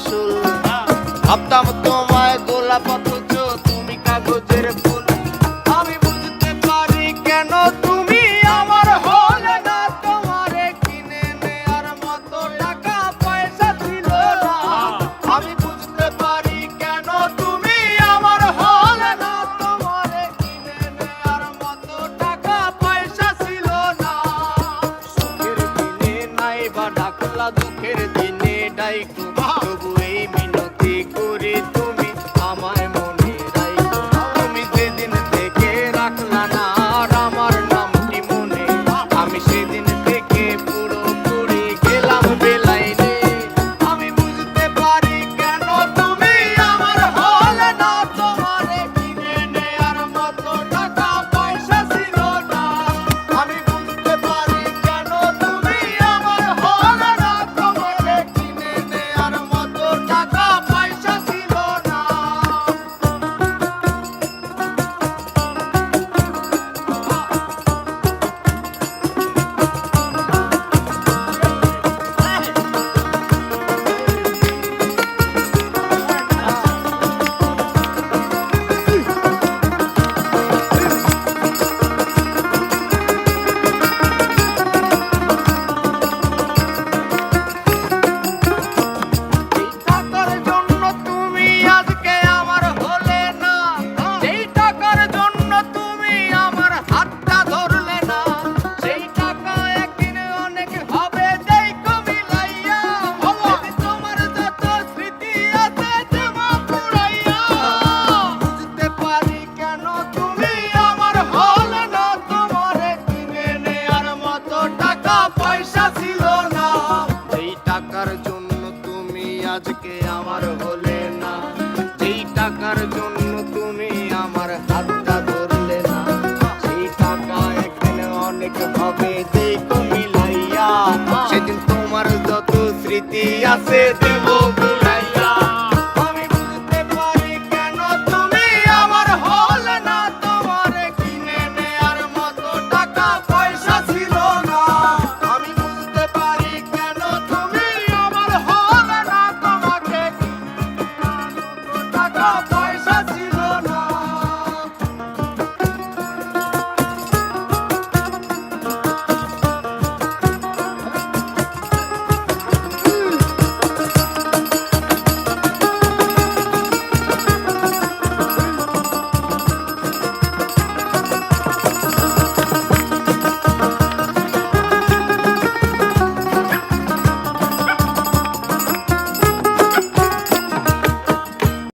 আসল। ভাবতাম তোমায় গোলাপ অথচ তুমি কাগজের ফুল। আমি বুঝতে পারি কেন তুমি আমার হলে না, তোমারে কিনে নেয়ার মতো টাকা পয়সা ছিল না। আমি বুঝতে পারি কেন তুমি আমার হলে না, তোমারে কিনে নেয়ার মতো টাকা পয়সা ছিল না। সুখের দিনে নাই বা ডাকলা, দুঃখের দিনে ডাইকো, তবু এই মিনতি করি তুমি আমায় মনে রাইখো। তুমি যেদিন থেকে রাখলা না আর আমার নামটি মনে, আমি সেদিন থেকে পুরোপুরি গেলাম বেলাইনে। আমি বুঝতে পারি কেন তুমি আমার হলে না, তোমারে কিনে নেয়ার মতো টাকা পয়সা ছিল না। আমি বুঝতে পারি কেন তুমি আমার হলে না, তোমারে কিনে নেয়ার মতো টাকা পয়সা ছিল না। এই টাকার জন্য তুমি আজকে আমার হলে না, যেই টাকার জন্য তুমি আমার হাতটা ধরলে না, সেই টাকা একদিন অনেক হবে দেখো মিলাইয়া। তোমার যত স্মৃতি আছে জমা পুরাইয়া। বুঝতে পারি কেন তুমি আমার হলে না, তোমারে কিনে নেয়ার মতো টাকা পয়সা ছিল না। যেই টাকার জন্য তুমি আজকে আমার হলে না, যেই টাকার জন্য তুমি আমার হাতটা ধরলে না, সেই টাকা একদিন অনেক হবে দেখো মিলাইয়া। সেদিন তোমার যত স্মৃতি আছে দেব ভুলাইয়া। আমি বুঝতে পারি কেন তুমি আমার হলে না, তোমারে কিনে নেয়ার মতো টাকা পয়সা ছিল না। আমি বুঝতে পারি কেন তুমি আমার হলে না, তোমাকে কিনে নেয়ার মতো টাকা পয়সা